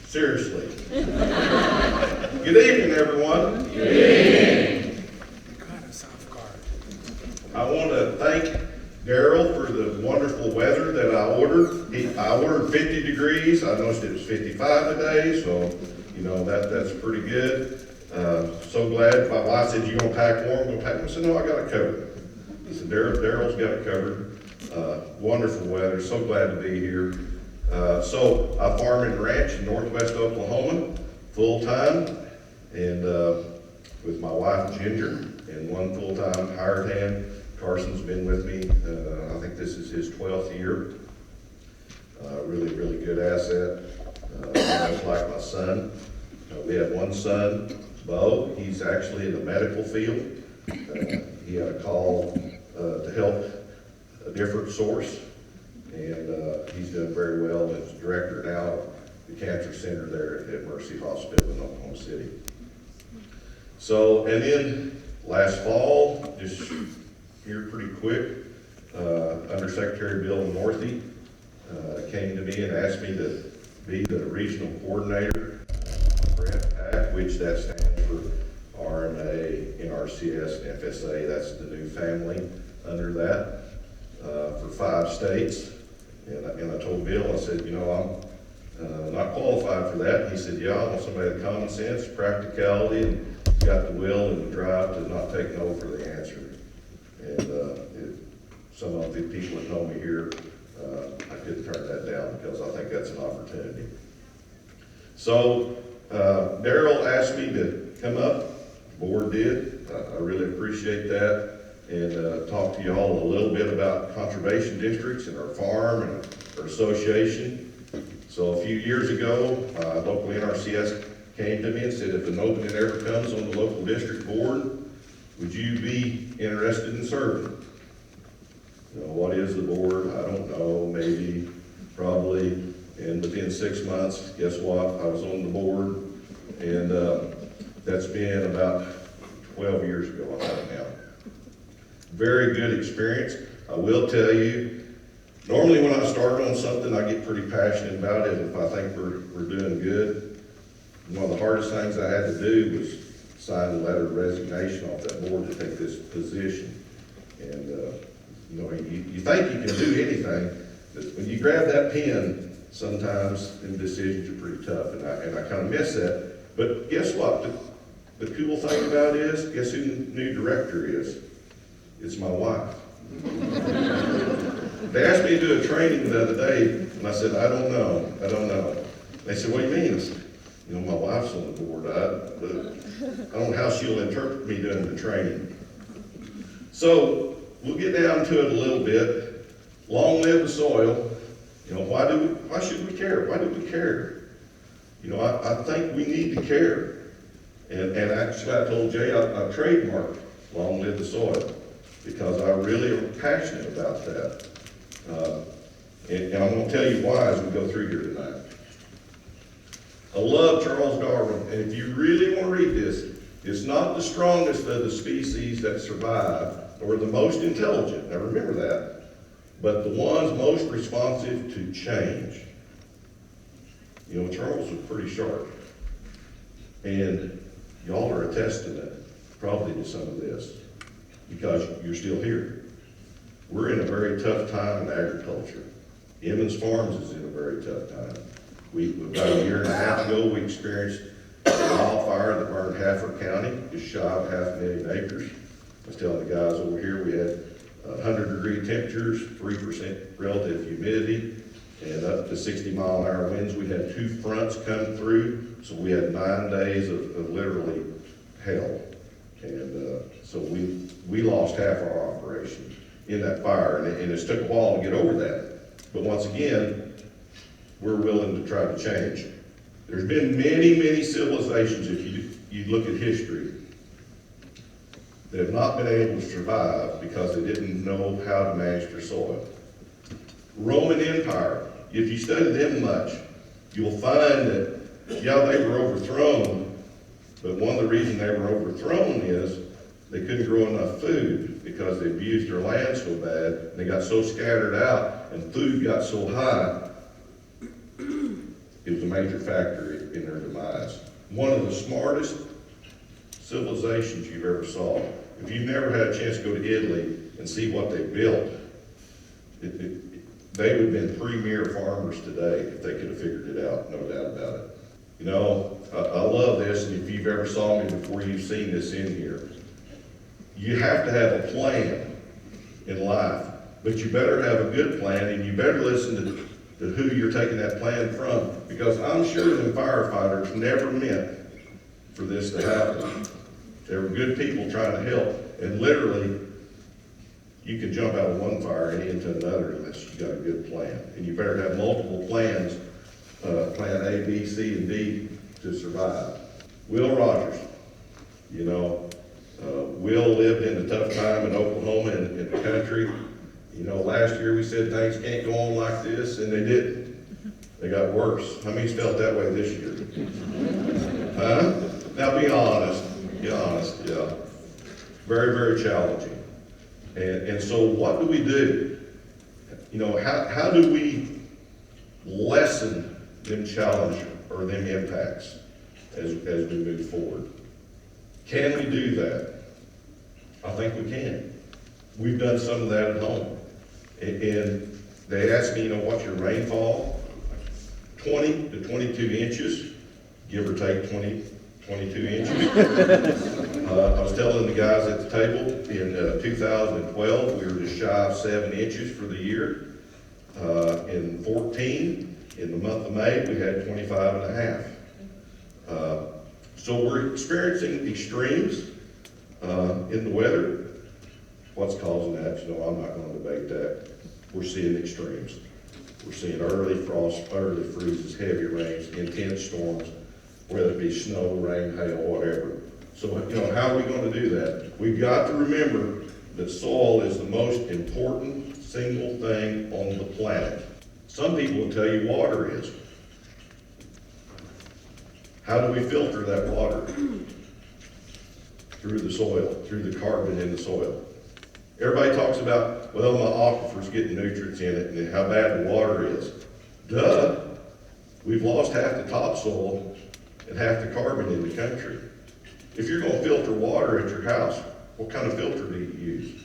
Seriously. Good evening, everyone. Good evening. Kind of soft guard. I want to thank Daryl for the wonderful weather that I ordered. I ordered 50 degrees. I noticed it was 55 today, so you know that's pretty good. So glad. My wife said, "You gonna pack warm?" I'm gonna pack. I said, "No, I got it covered." He said, "Daryl's got it covered." Wonderful weather. So glad to be here. So I farm and ranch in northwest Oklahoma, full time, and with my wife Ginger and one full-time hired hand. Carson's been with me. I think this is his 12th year. Really, really good asset. Much like my son. We have one son, Bo. He's actually in the medical field. He had a call to help a different source, and he's doing very well as director now of the cancer center there at Mercy Hospital in Oklahoma City. So, and then last fall, just here pretty quick, Undersecretary Bill Northey came to me and asked me to be the regional coordinator for FPAC, which that stands for RMA, NRCS, and FSA. That's the new family under that for 5 states. And I told Bill, I said, you know, I'm not qualified for that. He said, yeah, I want somebody with common sense, practicality, and got the will and the drive to not take no for the answer. And some of the people that know me here, I couldn't turn that down because I think that's an opportunity. So Daryl asked me to come up. The board did. I really appreciate that. And talk to y'all a little bit about conservation districts and our farm and our association. So a few years ago, local NRCS came to me and said, if an opening ever comes on the local district board, would you be interested in serving? You know, what is the board? I don't know, maybe, probably. And within 6 months, guess what? I was on the board, and that's been about 12 years ago on that now. Very good experience. I will tell you, normally when I start on something, I get pretty passionate about it, and if I think we're doing good. One of the hardest things I had to do was sign a letter of resignation off that board to take this position. And you know, you think you can do anything, but when you grab that pen, sometimes the decisions are pretty tough, and I kind of miss that. But guess what? The cool thing about it is, guess who the new director is? It's my wife. They asked me to do a training the other day, and I said, I don't know. They said, what do you mean? I said, you know, my wife's on the board. I don't know how she'll interpret me doing the training. So we'll get down to it a little bit. Long live the soil. You know, why should we care? Why do we care? You know, I think we need to care. And actually I told Jay I trademarked long live the soil because I really am passionate about that. And I'm going to tell you why as we go through here tonight. I love Charles Darwin, and if you really want to read this, it's not the strongest of the species that survive or the most intelligent. Now remember that. But the ones most responsive to change. You know, Charles was pretty sharp. And y'all are a testament probably to some of this because you're still here. We're in a very tough time in agriculture. Emmons Farms is in a very tough time. About a year and a half ago, we experienced a wildfire that burned half our county, just shy of 500,000 acres. I was telling the guys over here, we had 100-degree temperatures, 3% relative humidity, and up to 60-mile-an-hour winds. We had 2 fronts come through, so we had 9 days of literally hell. And so we lost half our operation in that fire, and it took a while to get over that. But once again, we're willing to try to change. There's been many, many civilizations, if you look at history, that have not been able to survive because they didn't know how to manage their soil. Roman Empire, if you study them much, you'll find that, yeah, they were overthrown, but one of the reasons they were overthrown is they couldn't grow enough food because they abused their land so bad, and they got so scattered out, and food got so high, it was a major factor in their demise. One of the smartest civilizations you've ever saw. If you've never had a chance to go to Italy and see what they built, they would have been premier farmers today if they could have figured it out, no doubt about it. You know, I love this, and if you've ever saw me before, you've seen this in here. You have to have a plan in life, but you better have a good plan, and you better listen to who you're taking that plan from, because I'm sure the firefighters never meant for this to happen. They were good people trying to help, and literally, you can jump out of one fire and into another unless you got a good plan. And you better have multiple plans, plan A, B, C, and D to survive. Will Rogers, you know, Will lived in a tough time in Oklahoma and in the country. You know, last year we said things can't go on like this, and they didn't. They got worse. How many's felt that way this year? Huh? Now be honest, yeah. Very, very challenging. And so what do we do? You know, how do we lessen them challenges or them impacts as we move forward? Can we do that? I think we can. We've done some of that at home. And they asked me, you know, what's your rainfall? 20 to 22 inches, give or take 22 inches. I was telling the guys at the table, in 2012, we were just shy of 7 inches for the year. In 14, in the month of May, we had 25 and a half. So we're experiencing extremes in the weather. What's causing that? You know, I'm not going to debate that. We're seeing extremes. We're seeing early frost, early freezes, heavy rains, intense storms, whether it be snow, rain, hail, whatever. So, you know, how are we going to do that? We've got to remember that soil is the most important single thing on the planet. Some people will tell you water is. How do we filter that water? Through the soil, through the carbon in the soil. Everybody talks about, well, my aquifer's getting nutrients in it and how bad the water is. Duh. We've lost half the topsoil and half the carbon in the country. If you're going to filter water at your house, what kind of filter do you use?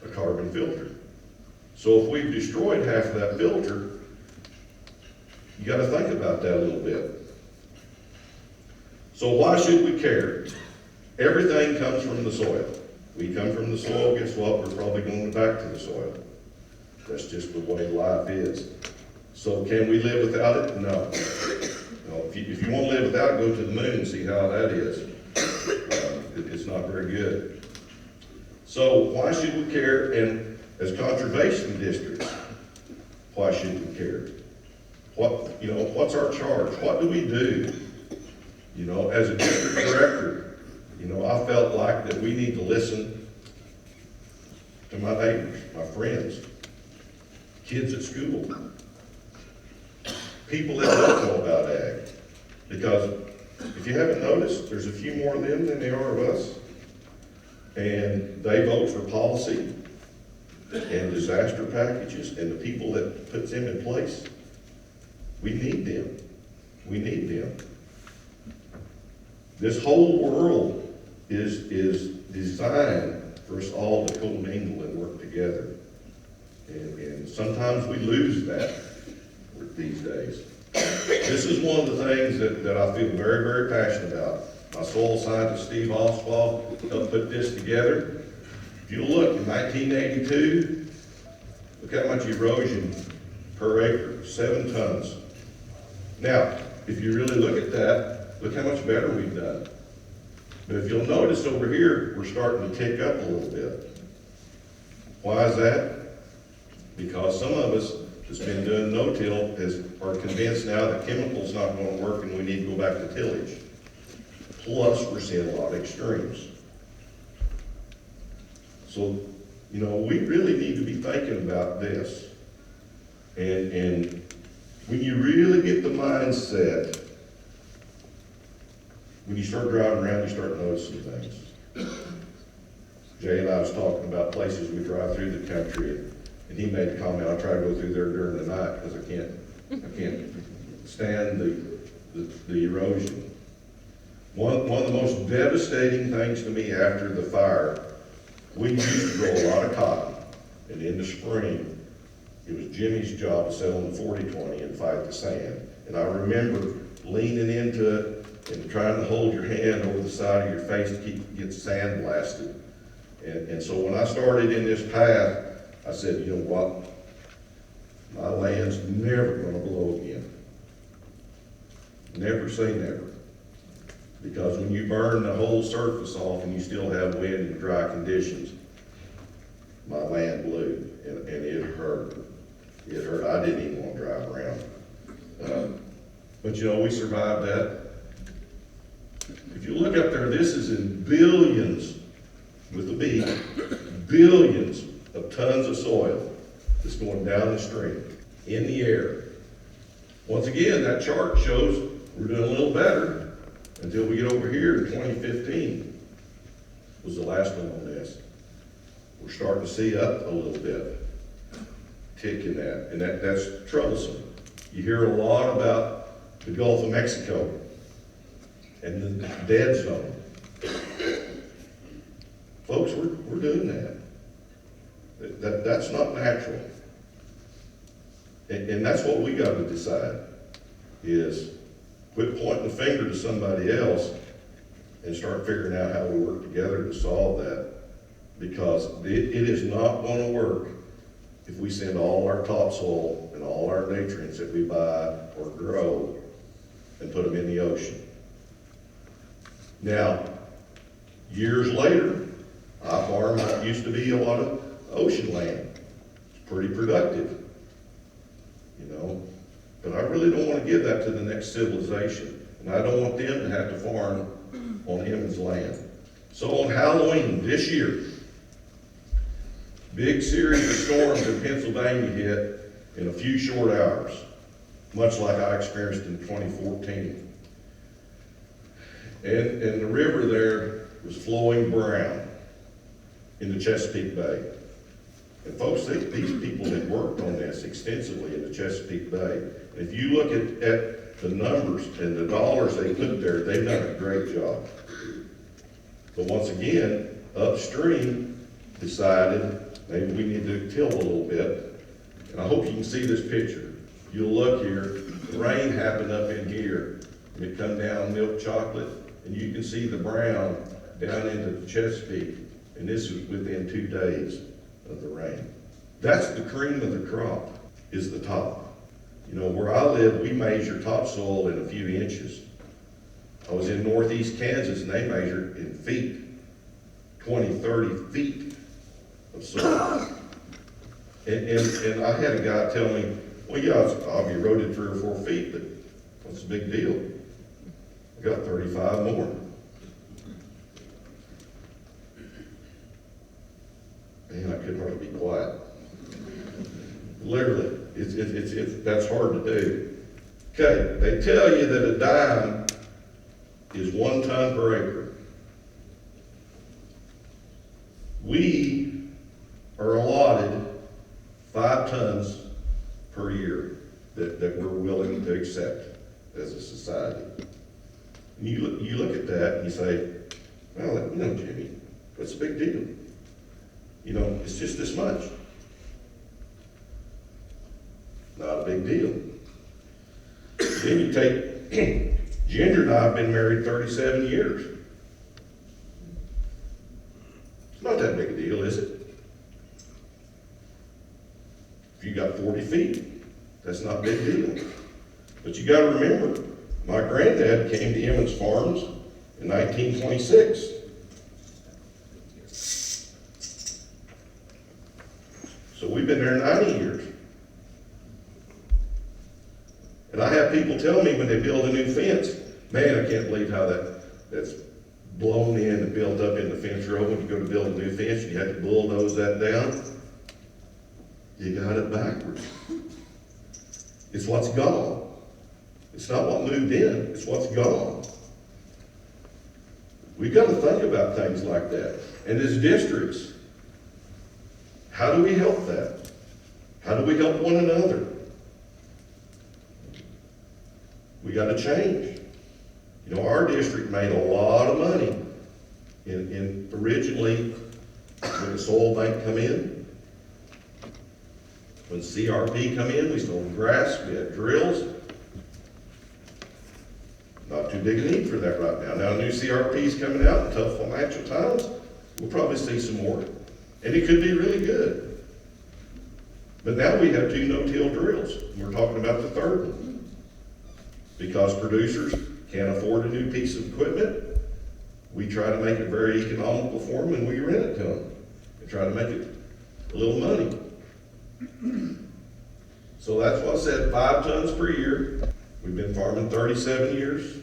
A carbon filter. So if we've destroyed half of that filter, you got to think about that a little bit. So why should we care? Everything comes from the soil. We come from the soil, guess what? We're probably going back to the soil. That's just the way life is. So can we live without it? No. No, if you want to live without it, go to the moon and see how that is. It's not very good. So why should we care? And as conservation districts, why should we care? What's our charge? What do we do? You know, as a district director, you know, I felt like that we need to listen to my neighbors, my friends, kids at school, people that don't know about ag. Because if you haven't noticed, there's a few more of them than there are of us. And they vote for policy and disaster packages, and the people that puts them in place, we need them. We need them. This whole world is designed for us all to commingle and work together. And sometimes we lose that these days. This is one of the things that I feel very, very passionate about. My soil scientist, Steve Oswald, helped put this together. If you look, in 1982, look how much erosion per acre, 7 tons. Now, if you really look at that, look how much better we've done. But if you'll notice over here, we're starting to tick up a little bit. Why is that? Because some of us that's been doing no-till are convinced now that chemical's not going to work and we need to go back to tillage. Plus, we're seeing a lot of extremes. So, you know, we really need to be thinking about this. And when you really get the mindset, when you start driving around, you start noticing things. Jay and I was talking about places we drive through the country, and he made the comment, I try to go through there during the night because I can't stand the erosion. One of the most devastating things to me after the fire, we used to grow a lot of cotton, and in the spring, it was Jimmy's job to sit on the 40-20 and fight the sand. And I remember leaning into it and trying to hold your hand over the side of your face to get sand blasted. And so when I started in this path, I said, you know what? My land's never gonna blow again. Never say never. Because when you burn the whole surface off and you still have wind and dry conditions, my land blew, and it hurt. It hurt. I didn't even want to drive around. But you know, we survived that. If you look up there, this is in billions, with a B, billions of tons of soil that's going down the stream, in the air. Once again, that chart shows we're doing a little better until we get over here in 2015 was the last one on this. We're starting to see up a little bit, tick in that, and that's troublesome. You hear a lot about the Gulf of Mexico and the dead zone. Folks, we're doing that. That's not natural. And that's what we got to decide, is quit pointing the finger to somebody else and start figuring out how we work together to solve that. Because it is not going to work if we send all our topsoil and all our nutrients that we buy or grow and put them in the ocean. Now, years later, I farm what used to be a lot of ocean land. It's pretty productive, you know. But I really don't want to give that to the next civilization. And I don't want them to have to farm on Emmons land. So on Halloween this year, big series of storms in Pennsylvania hit in a few short hours, much like I experienced in 2014. And the river there was flowing brown in the Chesapeake Bay. And folks, these people had worked on this extensively in the Chesapeake Bay. And if you look at the numbers and the dollars they put there, they've done a great job. But once again, upstream decided maybe we need to till a little bit. And I hope you can see this picture. You'll look here, the rain happened up in here, and it come down milk chocolate, and you can see the brown down into the Chesapeake. And this was within 2 days of the rain. That's the cream of the crop, is the top. You know, where I live, we measure topsoil in a few inches. I was in northeast Kansas and they measured in feet, 20, 30 feet of soil. And I had a guy tell me, well, yeah, I've eroded 3 or 4 feet, but what's the big deal? I got 35 more. Man, I could hardly be quiet. Literally, that's hard to do. Okay, they tell you that a dime is 1 ton per acre. We are allotted 5 tons per year that we're willing to accept as a society. And you look at that and you say, well, you know, Jimmy, what's the big deal? You know, it's just this much. Not a big deal. Then you take, Ginger and I have been married 37 years. It's not that big a deal, is it? If you got 40 feet, that's not a big deal. But you gotta remember, my granddad came to Emmons Farms in 1926. So we've been there 90 years. And I have people tell me when they build a new fence, man, I can't believe how that's blown in and built up in the fence row. When you go to build a new fence, you have to bulldoze that down. You got it backwards. It's what's gone. It's not what moved in, it's what's gone. We've got to think about things like that. And as districts, how do we help that? How do we help one another? We gotta change. You know, our district made a lot of money in originally when the soil bank come in. When CRP come in, we sold grass, we had drills. Not too big a need for that right now. Now, new CRP's coming out in tough financial times, we'll probably see some more. And it could be really good. But now we have 2 no-till drills. We're talking about the third one. Because producers can't afford a new piece of equipment, we try to make it very economical for them and we rent it to them. And try to make it a little money. So that's what I said, 5 tons per year. We've been farming 37 years.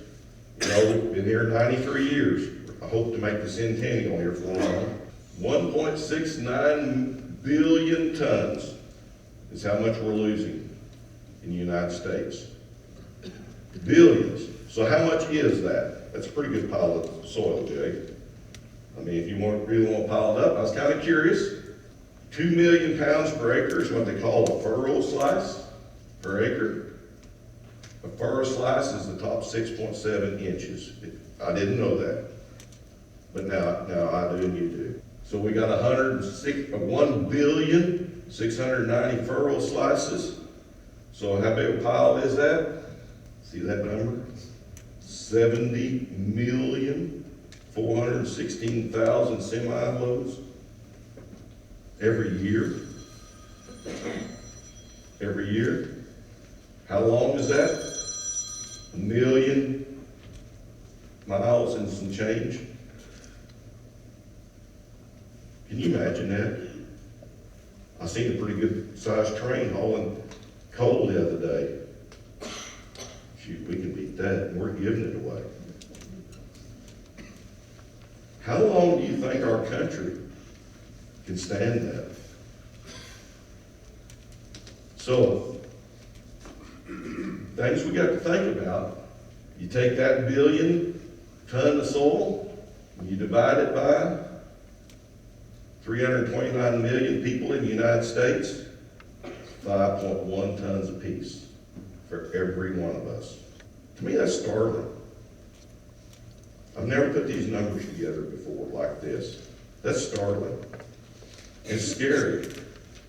You know, we've been here 93 years. I hope to make the centennial here for long. 1.69 billion tons is how much we're losing in the United States. Billions. So how much is that? That's a pretty good pile of soil, Jay. I mean, if you really want to pile it up, I was kind of curious. 2 million pounds per acre is what they call a furrow slice per acre. A furrow slice is the top 6.7 inches. I didn't know that. But now I do and you do. So we got 1,690,000,000 furrow slices. So how big a pile is that? See that number? 70,416,000 semi-loads every year. Every year. How long is that? 1 million miles and some change. Can you imagine that? I seen a pretty good sized train hauling coal the other day. Shoot, we can beat that, and we're giving it away. How long do you think our country can stand that? So, things we got to think about. You take that billion ton of soil, and you divide it by 329 million people in the United States, 5.1 tons apiece for every one of us. To me, that's startling. I've never put these numbers together before like this. That's startling. It's scary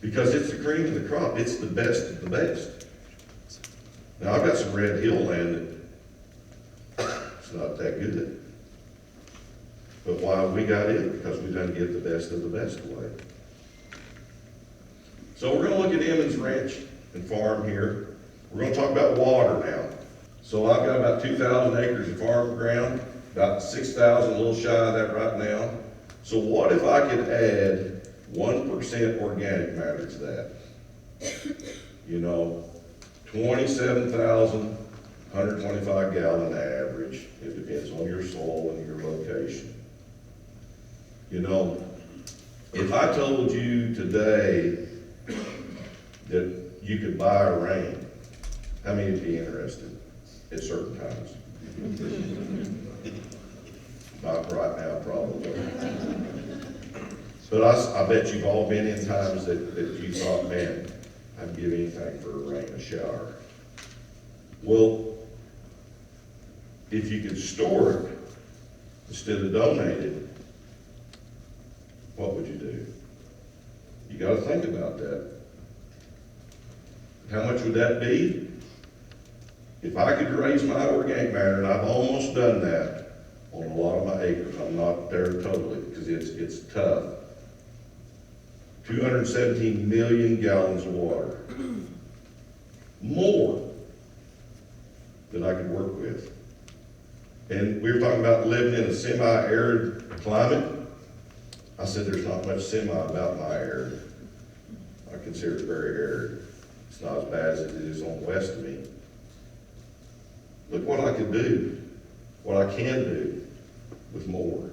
because it's the cream of the crop. It's the best of the best. Now, I've got some Red Hill land that it's not that good. But why we got it? Because we done give the best of the best away. So we're going to look at Emmons Ranch and Farm here. We're going to talk about water now. So I've got about 2,000 acres of farm ground, about 6,000, a little shy of that right now. So what if I could add 1% organic matter to that? You know, 27,125 gallon average. It depends on your soil and your location. You know, if I told you today that you could buy a rain, how many would be interested at certain times? Not right now, probably. But I bet you've all been in times that you thought, man, I'd give anything for a rain, a shower. Well, if you could store it instead of donate it, what would you do? You got to think about that. How much would that be? If I could raise my organic matter, and I've almost done that on a lot of my acres, I'm not there totally because it's tough. 217 million gallons of water. More that I could work with. And we were talking about living in a semi-arid climate. I said there's not much semi about my area. I consider it very arid. It's not as bad as it is on west of me. Look what I could do, what I can do with more.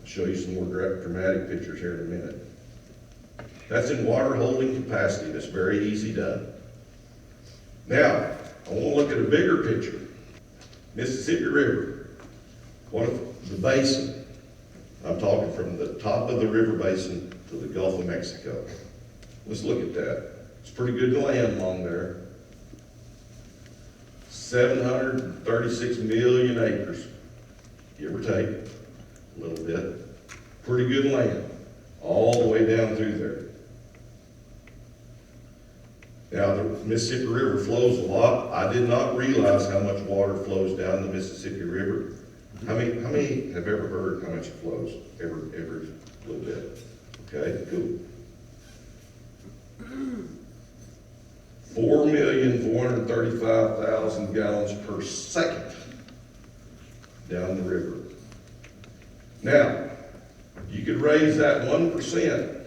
I'll show you some more dramatic pictures here in a minute. That's in water holding capacity. That's very easy done. Now, I want to look at a bigger picture. Mississippi River. What if the basin? I'm talking from the top of the river basin to the Gulf of Mexico. Let's look at that. It's pretty good land along there. 736 million acres, give or take, a little bit. Pretty good land, all the way down through there. Now, the Mississippi River flows a lot. I did not realize how much water flows down the Mississippi River. How many have ever heard how much it flows? Every little bit. Okay, cool. 4,435,000 gallons per second down the river. Now, you could raise that 1%.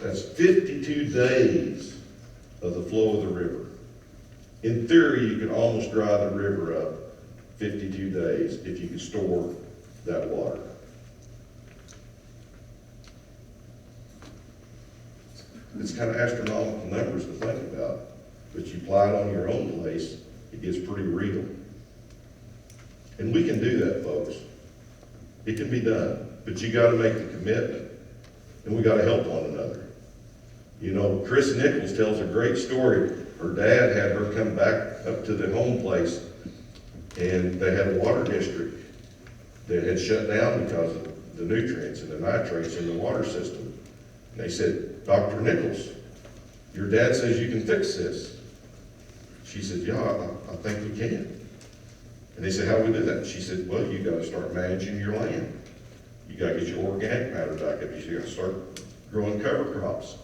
That's 52 days of the flow of the river. In theory, you could almost dry the river up 52 days if you could store that water. It's kind of astronomical numbers to think about, but you apply it on your own place, it gets pretty real. And we can do that, folks. It can be done, but you got to make the commitment, and we got to help one another. You know, Chris Nichols tells a great story. Her dad had her come back up to the home place, and they had a water district that had shut down because of the nutrients and the nitrates in the water system. And they said, Dr. Nichols, your dad says you can fix this. She said, yeah, I think we can. And they said, how do we do that? She said, well, you got to start managing your land. You got to get your organic matter back up. You got to start growing cover crops.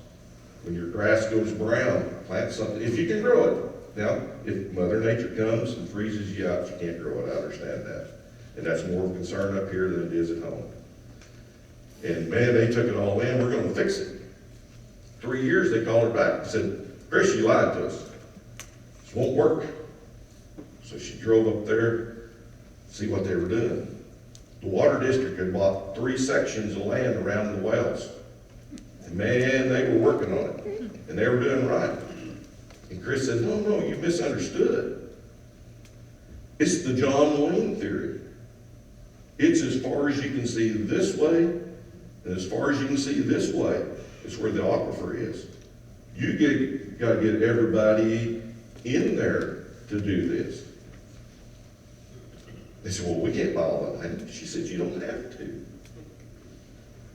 When your grass goes brown, plant something, if you can grow it. Now, if Mother Nature comes and freezes you out, you can't grow it, I understand that. And that's more of a concern up here than it is at home. And man, they took it all in, we're gonna fix it. 3 years, they called her back and said, Chris, you lied to us. This won't work. So she drove up there to see what they were doing. The water district had bought 3 sections of land around the wells. And man, they were working on it, and they were doing right. And Chris said, no, you misunderstood. It's the John Wayne theory. It's as far as you can see this way, and as far as you can see this way, is where the aquifer is. You got to get everybody in there to do this. They said, well, we can't buy all that land. She said, you don't have to.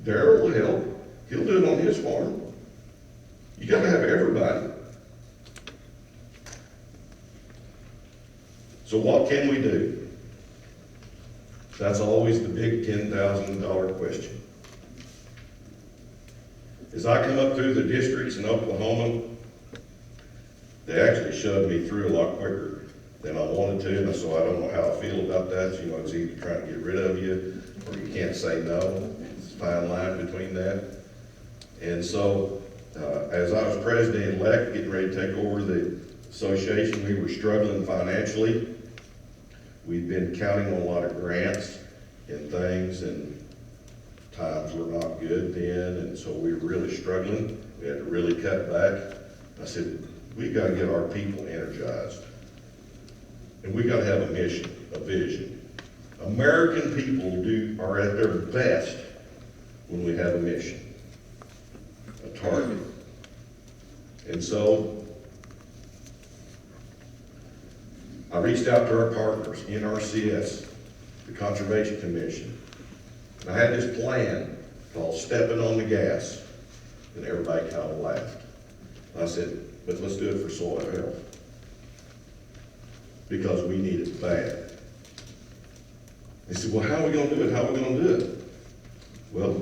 Darrell will help. He'll do it on his farm. You got to have everybody. So what can we do? That's always the big $10,000 question. As I come up through the districts in Oklahoma, they actually shoved me through a lot quicker than I wanted to, and so I don't know how I feel about that. You know, it's either trying to get rid of you, or you can't say no. It's a fine line between that. And so, as I was president-elect, getting ready to take over the association, we were struggling financially. We'd been counting on a lot of grants and things, and times were not good then, and so we were really struggling. We had to really cut back. I said, we got to get our people energized. And we got to have a mission, a vision. American people are at their best when we have a mission, a target. And so I reached out to our partners, NRCS, the Conservation Commission, and I had this plan called Stepping on the Gas, and everybody kind of laughed. I said, but let's do it for soil health, because we need it bad. They said, well, how are we going to do it? How are we going to do it? Well,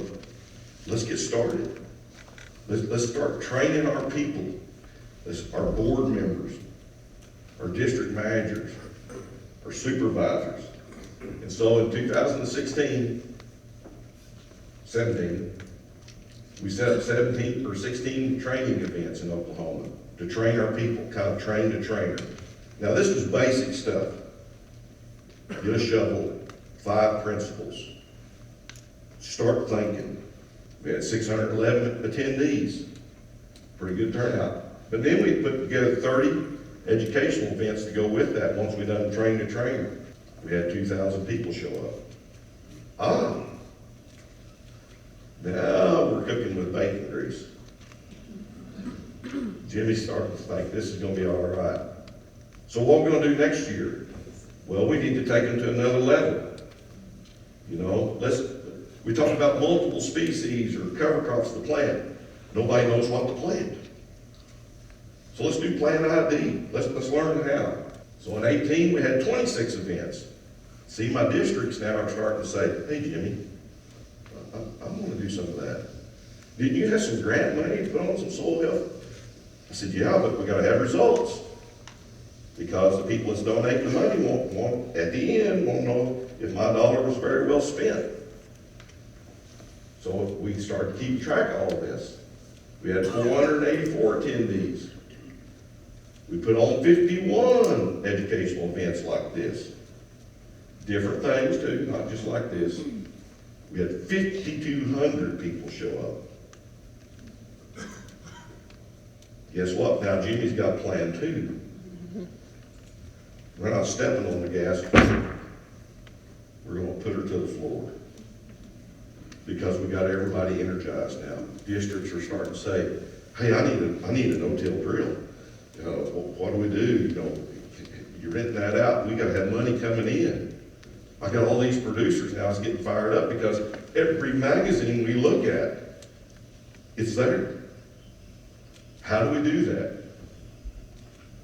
let's get started. Let's start training our people, our board members, our district managers, our supervisors. And so in 2017, we set up 17 or 16 training events in Oklahoma to train our people, kind of train the trainer. Now this was basic stuff. Get a shovel, 5 principles. Start thinking. We had 611 attendees. Pretty good turnout. But then we put together 30 educational events to go with that once we done train the trainer. We had 2,000 people show up. Now we're cooking with bacon grease. Jimmy's starting to think this is going to be all right. So what we're gonna do next year? Well, we need to take them to another level. You know, we talk about multiple species or cover crops to plant. Nobody knows what to plant. So let's do plant ID. Let's learn how. So in 18, we had 26 events. See, my districts now are starting to say, hey, Jimmy, I'm gonna do some of that. Didn't you have some grant money to put on some soil health? I said, yeah, but we gotta have results. Because the people that's donating the money won't at the end, won't know if my dollar was very well spent. So we started keeping track of all of this. We had 484 attendees. We put on 51 educational events like this. Different things too, not just like this. We had 5,200 people show up. Guess what? Now Jimmy's got a plan too. We're not stepping on the gas. We're gonna put her to the floor. Because we got everybody energized now. Districts are starting to say, hey, I need a no-till drill. What do we do? You know, you're renting that out, we gotta have money coming in. I got all these producers now, it's getting fired up because every magazine we look at, it's there. How do we do that?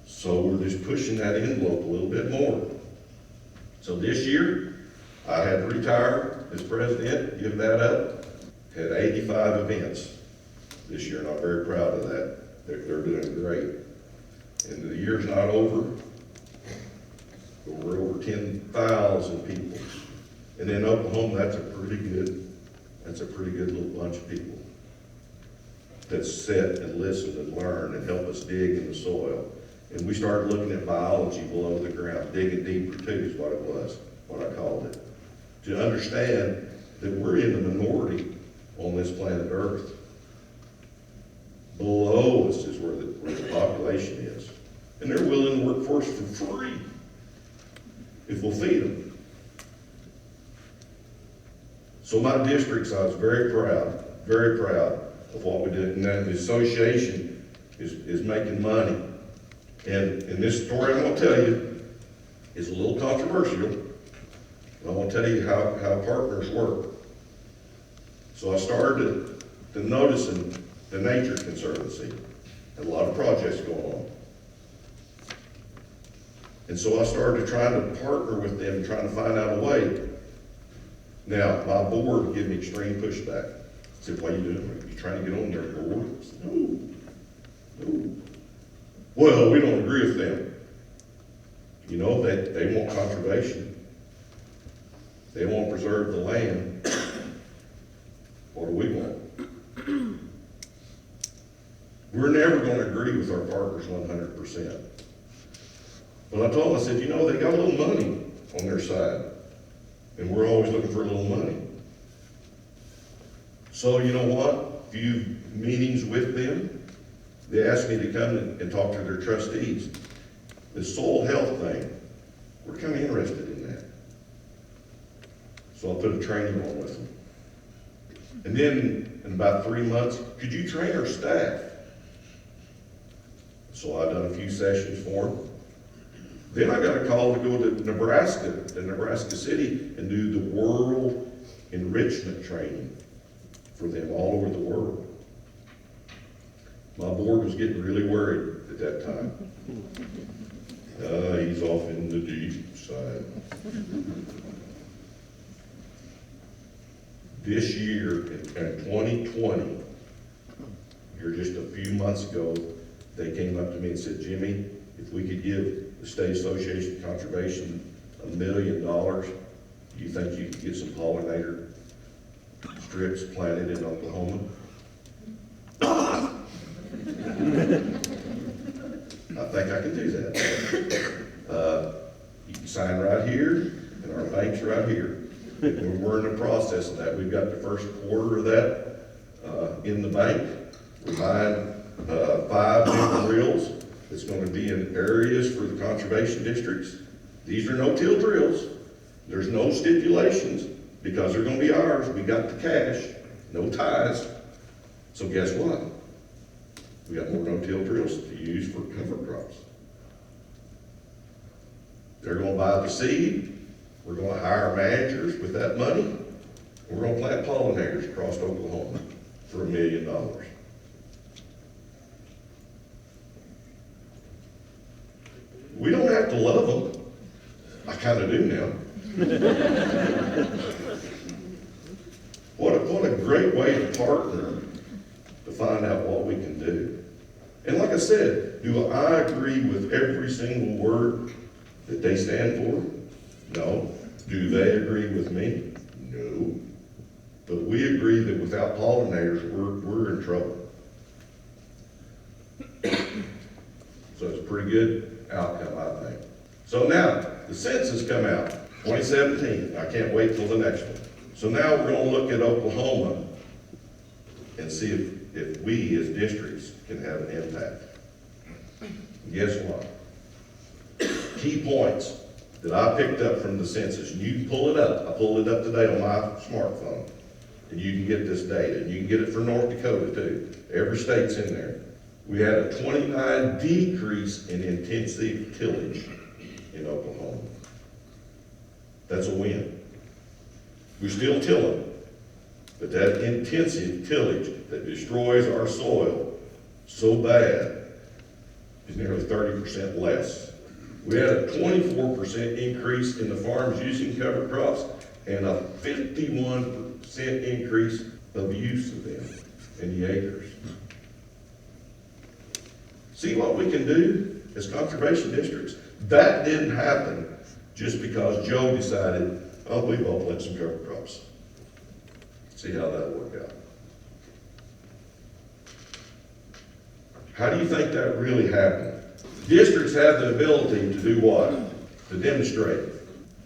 So we're just pushing that envelope a little bit more. So this year, I had to retire as president, give that up. Had 85 events this year, and I'm very proud of that. They're doing great. And the year's not over. We're over 10,000 people. And in Oklahoma, that's a pretty good little bunch of people that sit and listen and learn and help us dig in the soil. And we started looking at biology below the ground, digging deeper too is what it was, what I called it. To understand that we're in the minority on this planet Earth. Below us is where the population is. And they're willing to work for us for free if we'll feed them. So my districts, I was very proud of what we did. And then the association is making money. And this story I'm gonna tell you is a little controversial. I want to tell you how partners work. So I started to noticing the Nature Conservancy, and a lot of projects going on. And so I started trying to partner with them, trying to find out a way. Now, my board gave me extreme pushback. I said, what are you doing? Are you trying to get on their board? I said, no. Well, we don't agree with them. You know, they want conservation. They want to preserve the land. What do we want? We're never going to agree with our partners 100%. But I told them, I said, you know, they got a little money on their side. And we're always looking for a little money. So you know what? A few meetings with them, they asked me to come and talk to their trustees. The soil health thing, we're kind of interested in that. So I put a training on with them. And then in about 3 months, could you train our staff? So I done a few sessions for them. Then I got a call to go to Nebraska City, and do the world enrichment training for them all over the world. My board was getting really worried at that time. He's off in the deep side. This year, in 2020, here just a few months ago, they came up to me and said, Jimmy, if we could give the State Association of Conservation $1 million, do you think you could get some pollinator strips planted in Oklahoma? I think I can do that. You can sign right here, and our bank's right here. And we're in the process of that. We've got the first quarter of that in the bank. We're buying 5 new drills. It's going to be in areas for the conservation districts. These are no-till drills. There's no stipulations because they're going to be ours. We got the cash, no ties. So guess what? We got more no-till drills to use for cover crops. They're gonna buy the seed, we're gonna hire managers with that money, we're gonna plant pollinators across Oklahoma for $1 million. We don't have to love them. I kind of do now. What a great way to partner to find out what we can do. And like I said, do I agree with every single word that they stand for? No. Do they agree with me? No. But we agree that without pollinators, we're in trouble. So it's a pretty good outcome, I think. So now, the census come out, 2017. I can't wait till the next one. So now we're going to look at Oklahoma and see if we as districts can have an impact. And guess what? Key points that I picked up from the census, and you can pull it up. I pulled it up today on my smartphone. And you can get this data, and you can get it for North Dakota too. Every state's in there. We had a 29 decrease in intensive tillage in Oklahoma. That's a win. We're still tilling, but that intensive tillage that destroys our soil so bad is nearly 30% less. We had a 24% increase in the farms using cover crops and a 51% increase of use of them in the acres. See what we can do as conservation districts? That didn't happen just because Joe decided, oh, we've all plant some cover crops. See how that worked out. How do you think that really happened? Districts have the ability to do what? To demonstrate,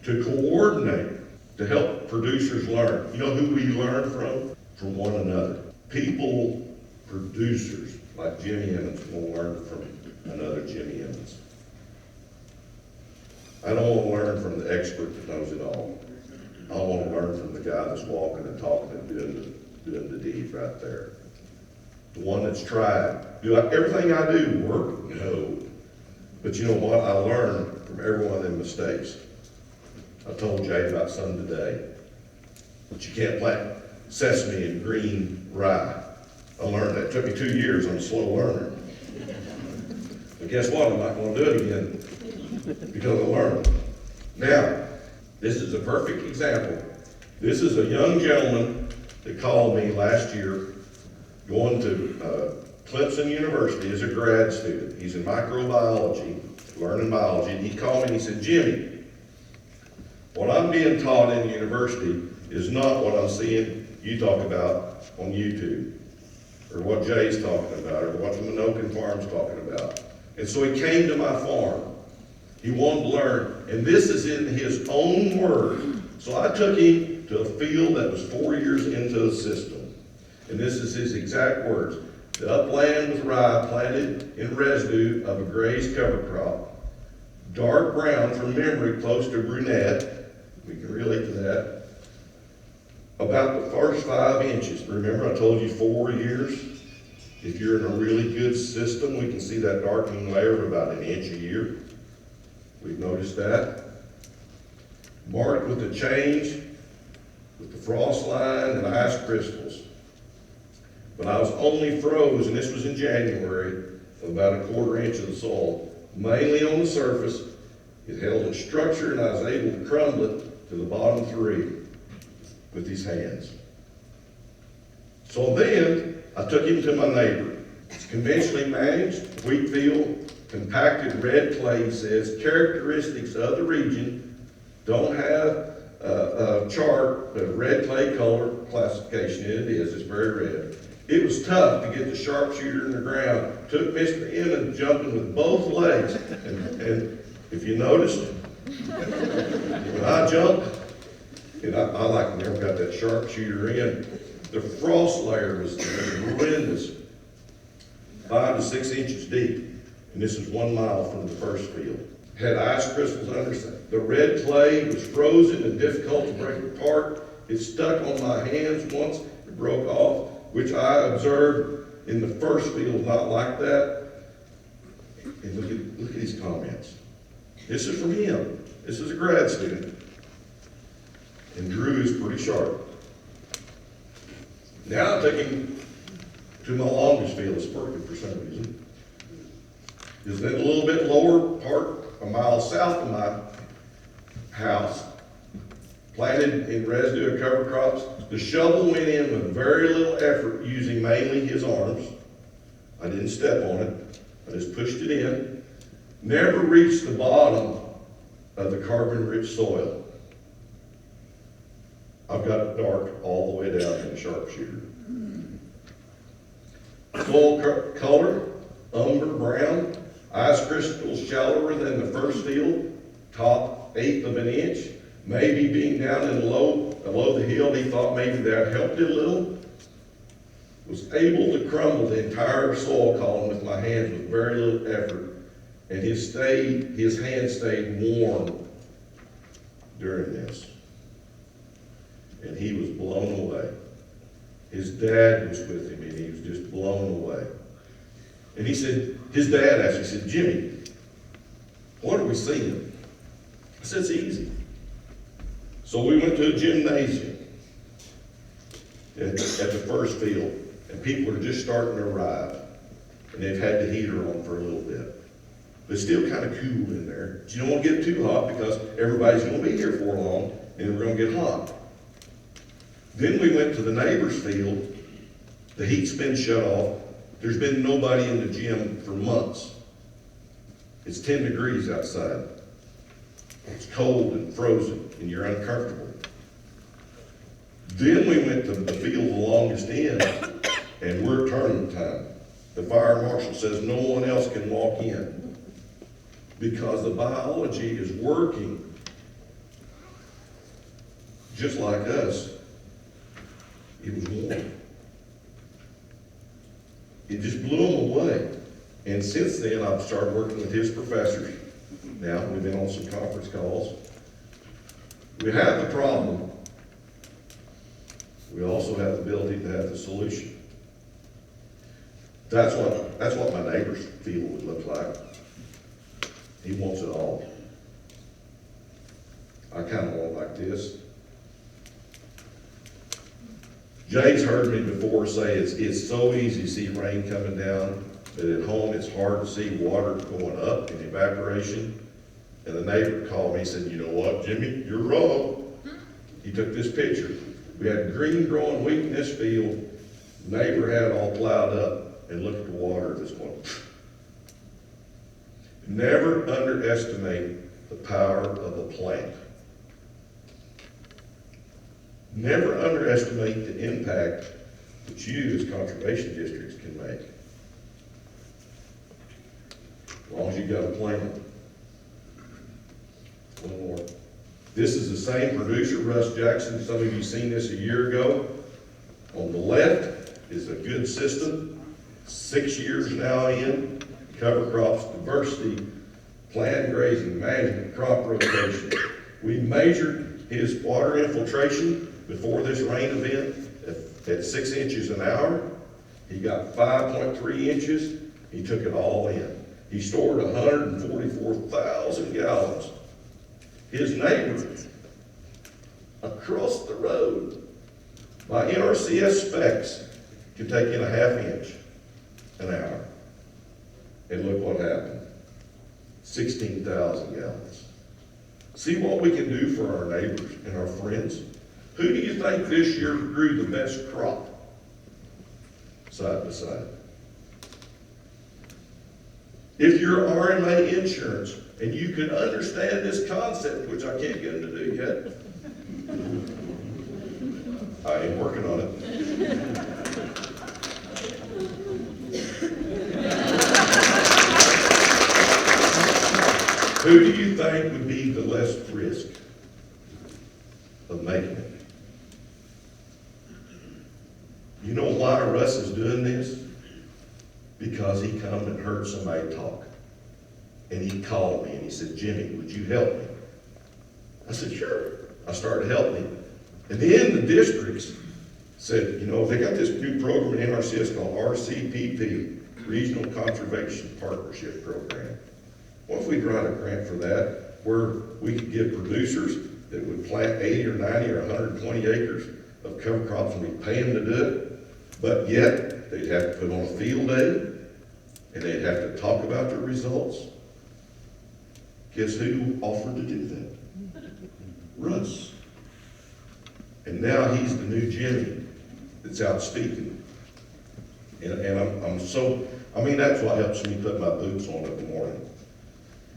to coordinate, to help producers learn. You know who we learn from? From one another. People, producers, like Jimmy Emmons will learn from another Jimmy Emmons. I don't want to learn from the expert that knows it all. I want to learn from the guy that's walking and talking and doing the deed right there. The one that's tried. Do everything I do work? No. But you know what? I learn from every one of them mistakes. I told Jay about some today. But you can't plant sesame and green rye. I learned that. It took me 2 years. I'm a slow learner. But guess what? I'm not going to do it again because I learned. Now, this is a perfect example. This is a young gentleman that called me last year going to Clemson University as a grad student. He's in microbiology, learning biology. And he called me and he said, Jimmy, what I'm being taught in the university is not what I'm seeing you talk about on YouTube, or what Jay's talking about, or what the Minokan Farm's talking about. And so he came to my farm. He wanted to learn, and this is in his own words. So I took him to a field that was 4 years into the system. And this is his exact words. The upland with rye planted in residue of a grazed cover crop, dark brown from memory close to brunette, we can relate to that, about the first 5 inches. Remember I told you 4 years? If you're in a really good system, we can see that darkening layer of about 1 inch a year. We've noticed that. Marked with the change, with the frost line and ice crystals. But I was only froze, and this was in January, about 1/4 inch of the soil, mainly on the surface. It held its structure, and I was able to crumble it to the bottom 3 with these hands. So then, I took him to my neighbor. It's conventionally managed wheat field, compacted red clay, he says, characteristics of the region, don't have a chart, but red clay color classification, and it is, it's very red. It was tough to get the sharpshooter in the ground. Took Mr. Emmons jumping with both legs. And if you noticed, when I jumped, and I like never got that sharpshooter in, the frost layer was horrendous, 5 to 6 inches deep. And this is 1 mile from the first field. Had ice crystals under it. The red clay was frozen and difficult to break apart. It stuck on my hands once, it broke off, which I observed in the first field, not like that. And look at his comments. This is from him. This is a grad student. And Drew is pretty sharp. Now I took him to my longest field. It's working for some reason. Is in a little bit lower part, a mile south of my house, planted in residue of cover crops. The shovel went in with very little effort, using mainly his arms. I didn't step on it. I just pushed it in. Never reached the bottom of the carbon-rich soil. I've got it dark all the way down in the sharpshooter. Soil color, umber brown, ice crystals shallower than the first field, top 1/8 of an inch. Maybe being down in below the hill, he thought maybe that helped it a little. Was able to crumble the entire soil column with my hands with very little effort, and his hand stayed warm during this. And he was blown away. His dad was with him, and he was just blown away. And he said, his dad asked, he said, Jimmy, what are we seeing? I said, it's easy. So we went to a gymnasium at the first field, and people are just starting to arrive. And they've had the heater on for a little bit. But it's still kind of cool in there. But you don't want to get too hot because everybody's going to be here for long, and we're going to get hot. Then we went to the neighbor's field. The heat's been shut off. There's been nobody in the gym for months. It's 10 degrees outside. It's cold and frozen, and you're uncomfortable. Then we went to the field the longest end, and we're tournament time. The fire marshal says no one else can walk in because the biology is working just like us. It was warm. It just blew him away. And since then, I've started working with his professors. Now, we've been on some conference calls. We have the problem. We also have the ability to have the solution. That's what my neighbor's field would look like. He wants it all. I kind of want it like this. Jay's heard me before say it's so easy to see rain coming down, but at home it's hard to see water going up in evaporation. And the neighbor called me and said, you know what, Jimmy, you're wrong. He took this picture. We had green growing wheat in this field. The neighbor had it all plowed up, and look at the water this morning. Never underestimate the power of a plant. Never underestimate the impact that you as conservation districts can make. As long as you got a plan. One more. This is the same producer, Russ Jackson. Some of you seen this a year ago. On the left is a good system. 6 years now in. Cover crops, diversity, plant grazing, management, crop rotation. We measured his water infiltration before this rain event at 6 inches an hour. He got 5.3 inches. He took it all in. He stored 144,000 gallons. His neighbor across the road by NRCS specs can take in 1/2 inch an hour. And look what happened. 16,000 gallons. See what we can do for our neighbors and our friends? Who do you think this year grew the best crop? Side by side. If you're RMA insurance and you can understand this concept, which I can't get them to do yet, I am working on it. Who do you think would be the less risk of making it? You know why Russ is doing this? Because he come and heard somebody talk. And he called me and he said, Jimmy, would you help me? I said, sure. I started helping him. And then the districts said, you know, they got this new program in NRCS called RCPP, Regional Conservation Partnership Program. What if we write a grant for that? where we could get producers that would plant 80 or 90 or 120 acres of cover crops and we pay them to do it, but yet they'd have to put on a field day and they'd have to talk about their results. Guess who offered to do that? Russ. And now he's the new Jimmy that's out speaking. And I'm so, I mean, that's what helps me put my boots on in the morning,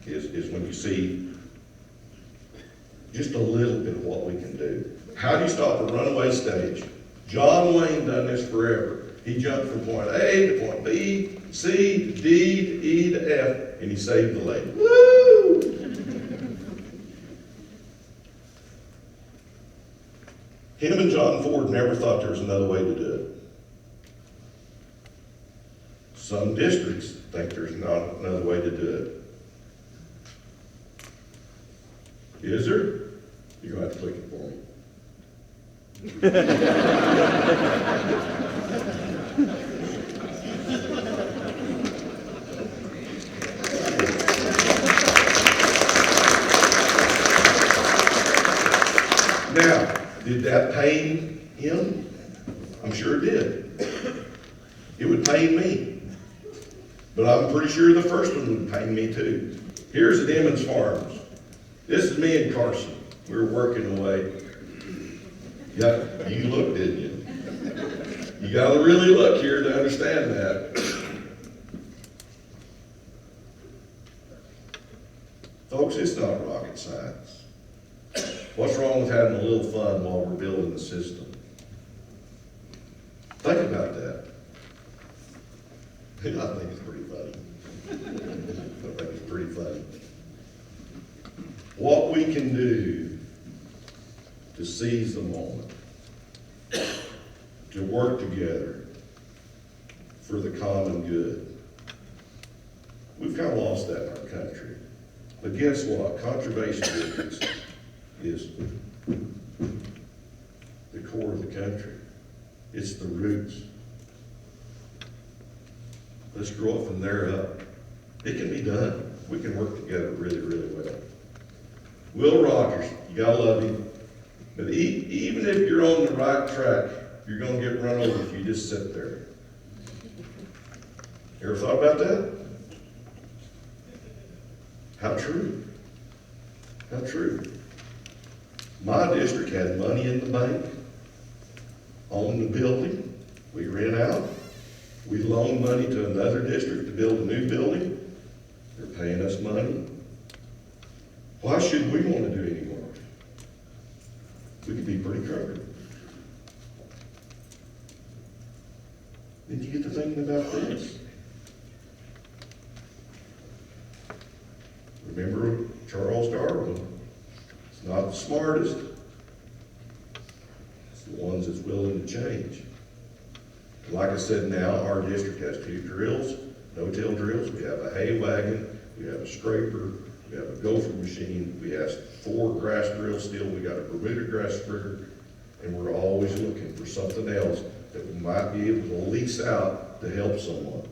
is when you see just a little bit of what we can do. How do you stop a runaway stage? John Wayne done this forever. He jumped from point A to point B, C to D to E to F, and he saved the lady. Woo! Him and John Ford never thought there was another way to do it. Some districts think there's not another way to do it. Is there? You're going to have to click it for me. Now, did that pain him? I'm sure it did. It would pain me. But I'm pretty sure the first one would pain me too. Here's at Emmons Farms. This is me and Carson. We were working away. Yeah, you looked, didn't you? You gotta really look here to understand that. Folks, it's not rocket science. What's wrong with having a little fun while we're building the system? Think about that. I think it's pretty funny. I think it's pretty funny. What we can do to seize the moment, to work together for the common good. We've kind of lost that in our country. But guess what? Conservation districts is the core of the country. It's the roots. Let's grow it from there up. It can be done. We can work together really, really well. Will Rogers, you gotta love him. But even if you're on the right track, you're gonna get run over if you just sit there. You ever thought about that? How true? How true? My district had money in the bank, owned the building, we rent out, we loan money to another district to build a new building. They're paying us money. Why should we want to do any more? We could be pretty crooked. Then you get to thinking about this. Remember Charles Darwin? It's not the smartest. It's the ones that's willing to change. Like I said, now our district has 2 drills, no-till drills. We have a hay wagon, we have a scraper, we have a gopher machine, we have 4 grass drills still, we got a Bermuda grass springer, and we're always looking for something else that we might be able to lease out to help someone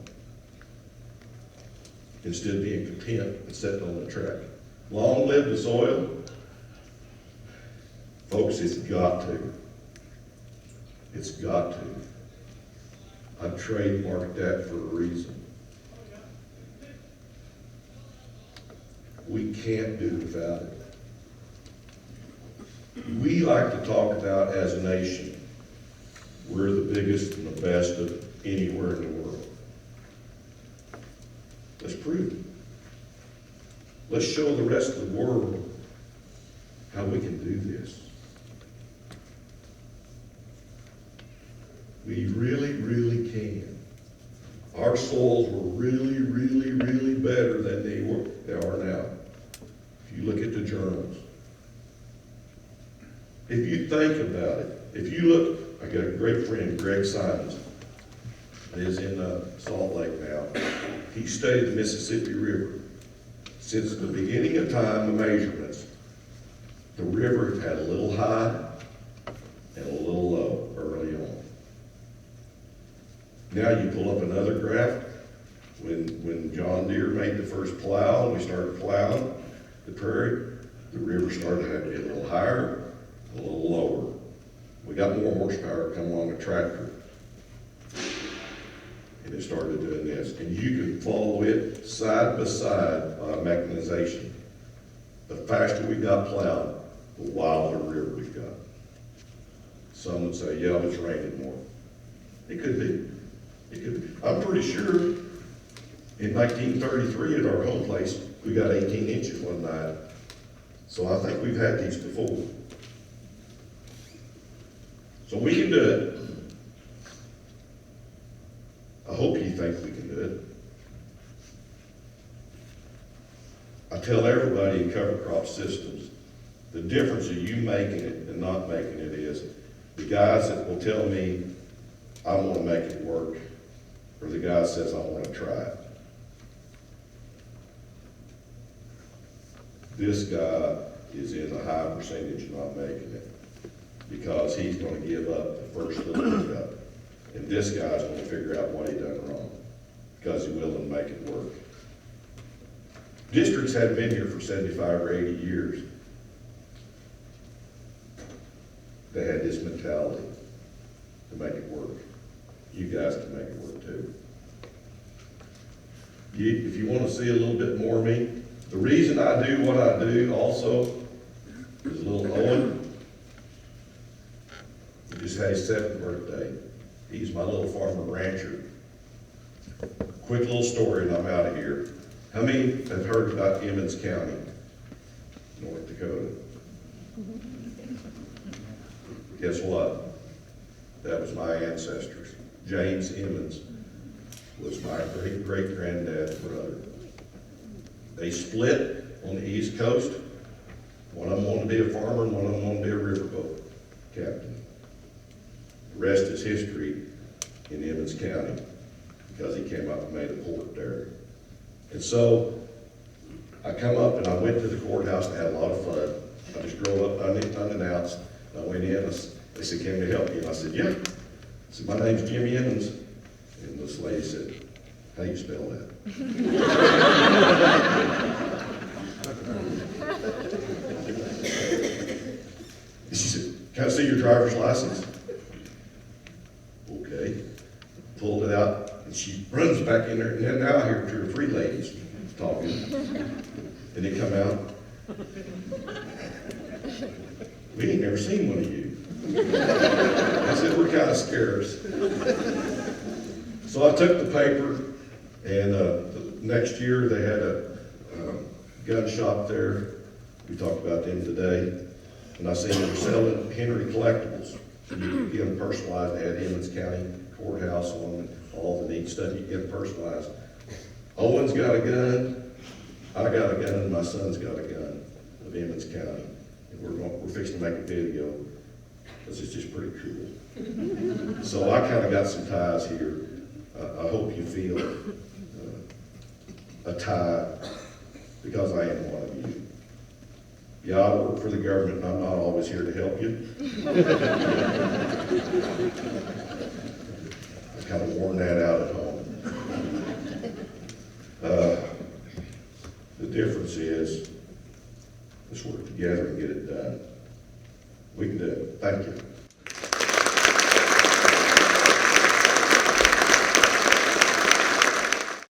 instead of being content and sitting on the track. Long live the soil. Folks, it's got to. It's got to. I've trademarked that for a reason. We can't do without it. We like to talk about, as a nation, we're the biggest and the best of anywhere in the world. Let's prove it. Let's show the rest of the world how we can do this. We really, really can. Our soils were really, really, really better than they are now. If you look at the journals. If you think about it, if you look, I got a great friend, Greg Simons, is in Salt Lake now. He studied the Mississippi River. Since the beginning of time, the measurements, the river had a little high and a little low early on. Now you pull up another graph, when John Deere made the first plow and we started plowing, the prairie, the river started to have to be a little higher, a little lower. We got more horsepower to come along a tractor. And it started doing this. And you can follow it side by side by mechanization. The faster we got plowed, the wilder river we got. Some would say, yeah, it's raining more. It could be. It could be. I'm pretty sure in 1933 at our home place, we got 18 inches one night. So I think we've had these before. So we can do it. I hope you think we can do it. I tell everybody in cover crop systems, the difference of you making it and not making it is the guys that will tell me I want to make it work, or the guy says I want to try it. This guy is in a high percentage of not making it because he's going to give up the first little bit up. And this guy's going to figure out what he done wrong because he's willing to make it work. Districts hadn't been here for 75 or 80 years. They had this mentality to make it work. You guys can make it work too. If you want to see a little bit more of me, the reason I do what I do also is little Owen. He just had his 7th birthday. He's my little farmer rancher. Quick little story and I'm out of here. How many have heard about Emmons County, North Dakota? Guess what? That was my ancestors. James Emmons was my great-great-granddad's brother. They split on the East Coast. One of them wanted to be a farmer and one of them wanted to be a riverboat captain. The rest is history in Emmons County because he came up and made a port there. And so I come up and I went to the courthouse and had a lot of fun. I just drove up unannounced. And I went in, they said, can we help you? And I said, yeah. I said, my name's Jimmy Emmons. And this lady said, how do you spell that? And she said, can I see your driver's license? Okay. Pulled it out, and she runs back in there, and then now I hear 2 or 3 ladies talking. And they come out. We ain't never seen one of you. I said, we're kind of scarce. So I took the paper, and the next year they had a gun shop there. We talked about them today. And I seen they were selling Henry collectibles. So you could get them personalized. They had Emmons County Courthouse on all the neat stuff. You could get them personalized. Owen's got a gun. I got a gun, and my son's got a gun of Emmons County. And we're fixing to make a video because it's just pretty cool. So I kind of got some ties here. I hope you feel a tie because I am one of you. Yeah, I work for the government and I'm not always here to help you. I kind of worn that out at home. The difference is, let's work together and get it done. We can do it. Thank you.